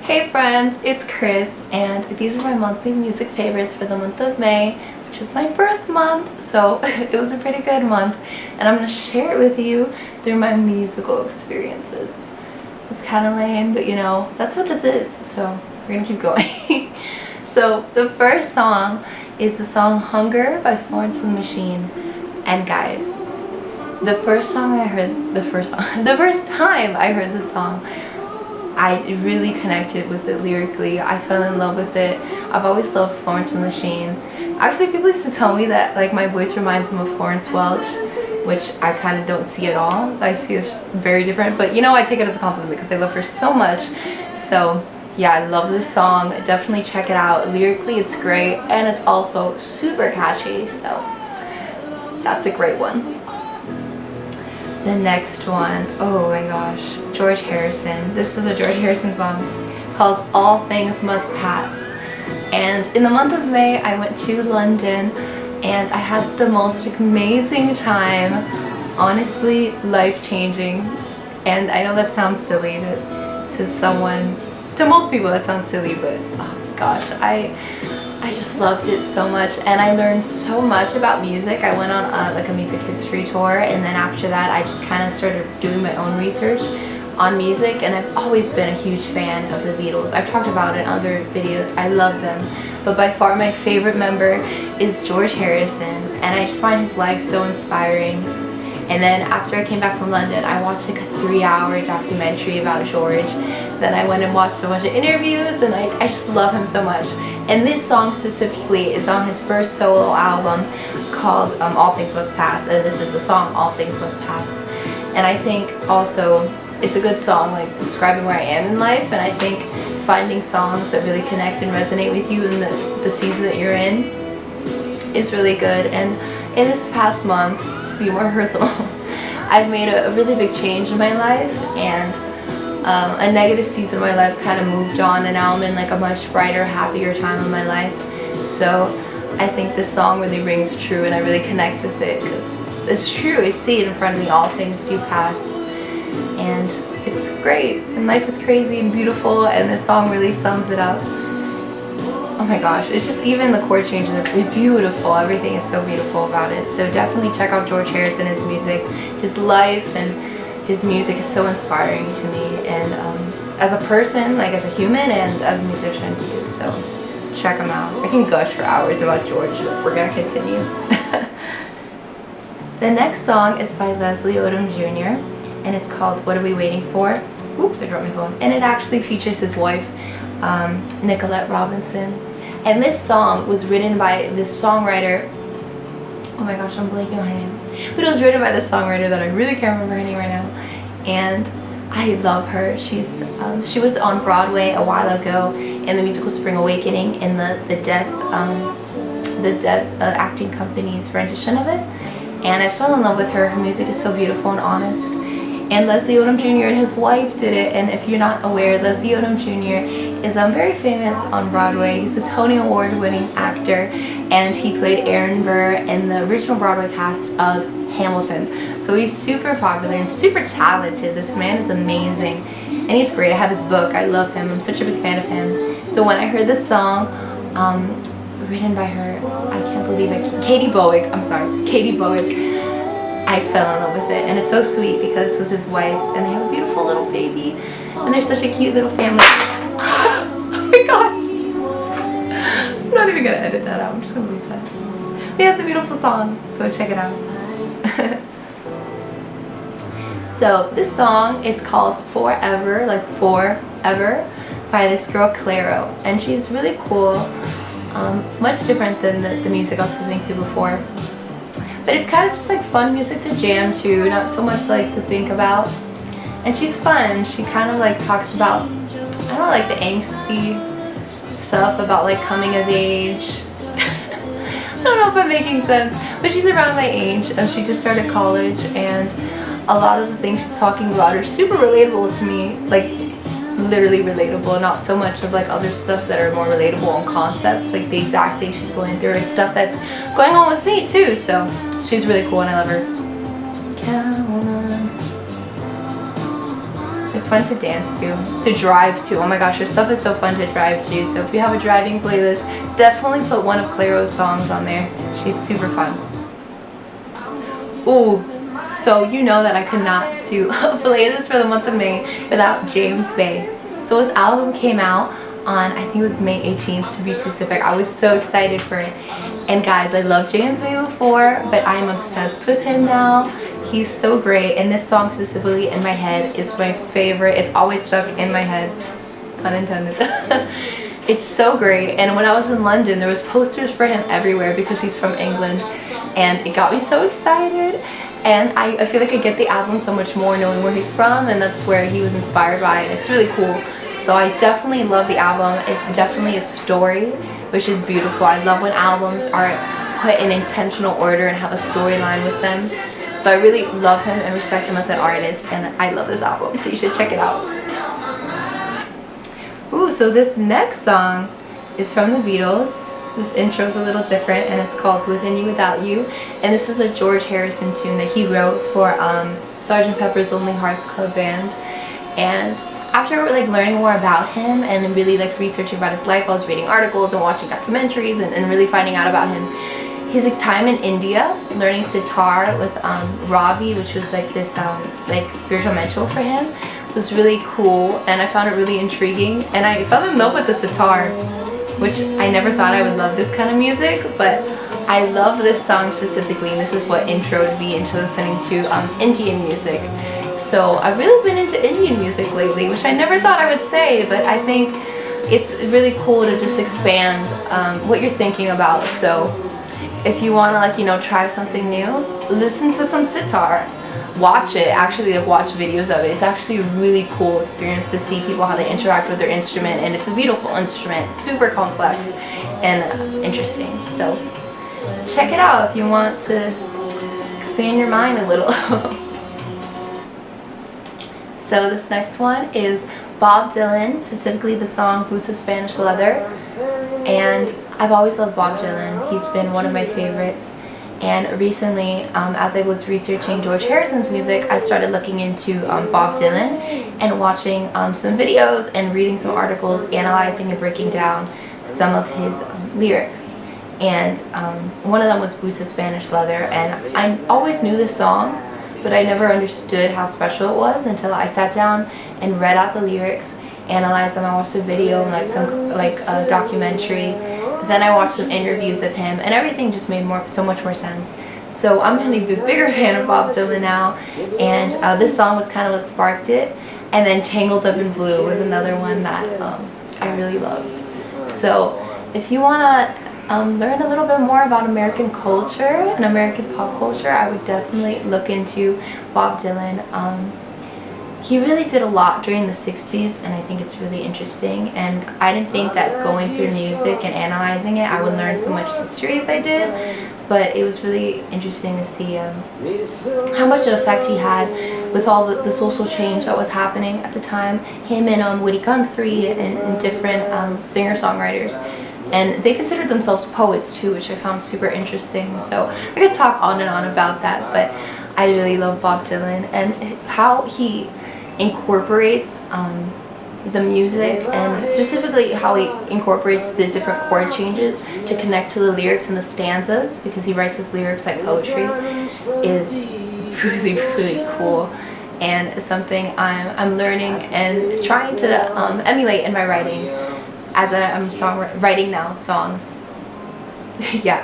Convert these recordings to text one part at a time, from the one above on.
Hey friends, it's Chris, and these are my monthly music favorites for the month of May, which is my birth month, so it was a pretty good month, and I'm going to share it with you through my musical experiences. It's kind of lame, but you know, that's what this is, so we're going to keep going. So the first song is the song Hunger by Florence and the Machine, and guys, the first time I heard this song, I really connected with it lyrically. I fell in love with it. I've always loved Florence and the Machine. Actually, people used to tell me that like my voice reminds them of Florence Welch, which I kind of don't see at all. I see it's very different, but you know, I take it as a compliment because I love her so much. So yeah, I love this song. Definitely check it out. Lyrically, it's great, and it's also super catchy, so that's a great one. The next one, oh my gosh, George Harrison. This is a George Harrison song called All Things Must Pass. And in the month of May, I went to London and I had the most amazing time. Honestly, life-changing. And I know that sounds silly to most people that sounds silly, but oh my gosh, I just loved it so much, and I learned so much about music. I went on like a music history tour, and then after that I just kind of started doing my own research on music, and I've always been a huge fan of the Beatles. I've talked about it in other videos. I love them, but by far my favorite member is George Harrison, and I just find his life so inspiring. And then after I came back from London, I watched like a 3-hour documentary about George. Then I went and watched a bunch of interviews, and I just love him so much. And this song specifically is on his first solo album called All Things Must Pass, and this is the song All Things Must Pass. And I think also it's a good song like describing where I am in life, and I think finding songs that really connect and resonate with you in the season that you're in is really good. And in this past month, to be more personal, I've made a really big change in my life, and a negative season of my life kind of moved on, and now I'm in like a much brighter, happier time of my life. So I think this song really rings true, and I really connect with it because it's true. I see it in front of me. All things do pass, and it's great, and life is crazy and beautiful, and this song really sums it up. Oh my gosh, it's just even the chord changes are beautiful. Everything is so beautiful about it. So definitely check out George Harrison, his music, his life, and his music is so inspiring to me, and as a person, like as a human, and as a musician too. So check him out. I can gush for hours about George, but we're gonna continue. The next song is by Leslie Odom Jr. and it's called What Are We Waiting For? Oops, I dropped my phone. And it actually features his wife, Nicolette Robinson. And this song was written by this songwriter. Oh my gosh, I'm blanking on her name. But it was written by this songwriter that I really can't remember her name right now. And I love her. She was on Broadway a while ago in the musical Spring Awakening in the Death acting company's rendition of it. And I fell in love with her. Her music is so beautiful and honest. And Leslie Odom Jr. and his wife did it. And if you're not aware, Leslie Odom Jr. is very famous on Broadway. He's a Tony Award winning actor, and he played Aaron Burr in the original Broadway cast of Hamilton. So he's super popular and super talented. This man is amazing, and he's great. I have his book. I love him. I'm such a big fan of him. So when I heard this song, written by her, I can't believe it, Katie Bowick, I fell in love with it, and it's so sweet because it's with his wife, and they have a beautiful little baby, and they're such a cute little family. Oh my gosh! I'm not even gonna edit that out. I'm just gonna leave that. But yeah, it's a beautiful song, so check it out. So this song is called Forever, like forever, by this girl Clairo, and she's really cool. Much different than the music I was listening to before. But it's kind of just like fun music to jam to, not so much like to think about. And she's fun. She kind of like talks about, I don't know, like the angsty stuff about like coming of age. I don't know if I'm making sense, but she's around my age, and she just started college, and a lot of the things she's talking about are super relatable to me, like literally relatable, not so much of like other stuff that are more relatable on concepts, like the exact thing she's going through is stuff that's going on with me too. So she's really cool, and I love her. Count on. it's fun to dance to drive to. Oh my gosh, her stuff is so fun to drive to. So if you have a driving playlist, definitely put one of Clairo's songs on there. She's super fun. Ooh, so you know that I could not do a playlist for the month of May without James Bay. So his album came out on, I think it was May 18th to be specific. I was so excited for it. And guys, I loved James Bay before, but I am obsessed with him now. He's so great, and this song specifically in my head is my favorite. It's always stuck in my head, pun intended. It's so great, and when I was in London, there was posters for him everywhere because he's from England, and it got me so excited. And I feel like I get the album so much more knowing where he's from, and that's where he was inspired by, and it's really cool. So I definitely love the album. It's definitely a story, which is beautiful. I love when albums are put in intentional order and have a storyline with them. So I really love him and respect him as an artist, and I love this album, so you should check it out. Ooh, so this next song is from the Beatles. This intro is a little different, and it's called Within You Without You, and this is a George Harrison tune that he wrote for Sgt. Pepper's Lonely Hearts Club Band. And after like learning more about him and really like researching about his life, I was reading articles and watching documentaries and really finding out about him. His time in India, learning sitar with Ravi, which was like this like spiritual mentor for him, was really cool, and I found it really intriguing, and I fell in love with the sitar, which I never thought I would love this kind of music, but I love this song specifically, and this is what introed me into listening to Indian music. So I've really been into Indian music lately, which I never thought I would say, but I think it's really cool to just expand what you're thinking about. So if you want to, like, you know, try something new, listen to some sitar. Watch it, actually, like, watch videos of it. It's actually a really cool experience to see people how they interact with their instrument, and it's a beautiful instrument, super complex and interesting. So check it out if you want to expand your mind a little. So this next one is Bob Dylan, specifically the song Boots of Spanish Leather. And I've always loved Bob Dylan. He's been one of my favorites. And recently, as I was researching George Harrison's music, I started looking into Bob Dylan and watching some videos and reading some articles, analyzing and breaking down some of his lyrics. And one of them was Boots of Spanish Leather. And I always knew this song, but I never understood how special it was until I sat down and read out the lyrics, analyzed them. I watched a video, like a documentary. Then I watched some interviews of him, and everything just made so much more sense. So I'm an even bigger fan of Bob Dylan now, and this song was kind of what sparked it. And then Tangled Up in Blue was another one that I really loved. So if you want to learn a little bit more about American culture and American pop culture, I would definitely look into Bob Dylan. He really did a lot during the 60s, and I think it's really interesting, and I didn't think that going through music and analyzing it I would learn so much history as I did, but it was really interesting to see how much an effect he had with all the social change that was happening at the time. Him and Woody Guthrie and different singer-songwriters. And they considered themselves poets too, which I found super interesting. So I could talk on and on about that, but I really love Bob Dylan and how he incorporates the music, and specifically how he incorporates the different chord changes to connect to the lyrics and the stanzas, because he writes his lyrics like poetry, is really, really cool. And something I'm learning and trying to emulate in my writing, as I'm writing now songs. Yeah,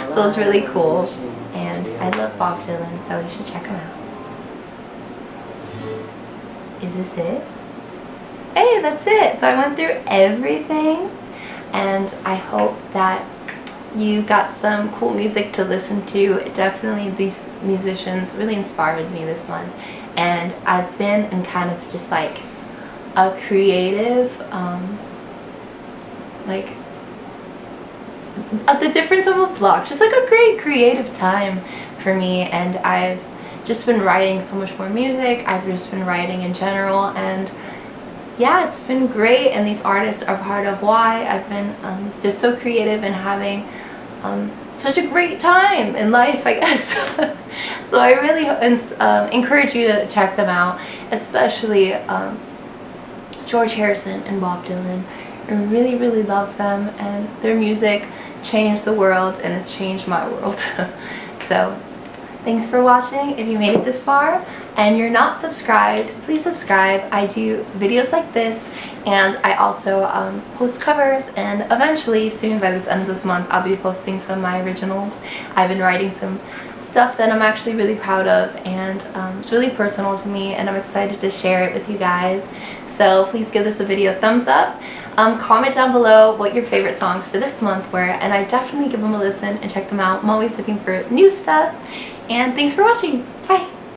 so it's really cool, and I love Bob Dylan, so you should check him out. Is this it? Hey, that's it. So I went through everything, and I hope that you got some cool music to listen to. Definitely these musicians really inspired me this month, and I've been in kind of just like a creative the difference of a block, just like a great creative time for me. And I've just been writing so much more music. I've just been writing in general, and yeah, it's been great, and these artists are part of why I've been just so creative and having such a great time in life, I guess. So I really encourage you to check them out, especially George Harrison and Bob Dylan. I really, really love them, and their music changed the world and has changed my world. So thanks for watching. If you made it this far and you're not subscribed, please subscribe. I do videos like this, and I also post covers, and eventually soon, by this end of this month, I'll be posting some of my originals. I've been writing some stuff that I'm actually really proud of, and it's really personal to me, and I'm excited to share it with you guys. So please give this a video a thumbs up. Comment down below what your favorite songs for this month were, and I definitely give them a listen and check them out. I'm always looking for new stuff, and thanks for watching.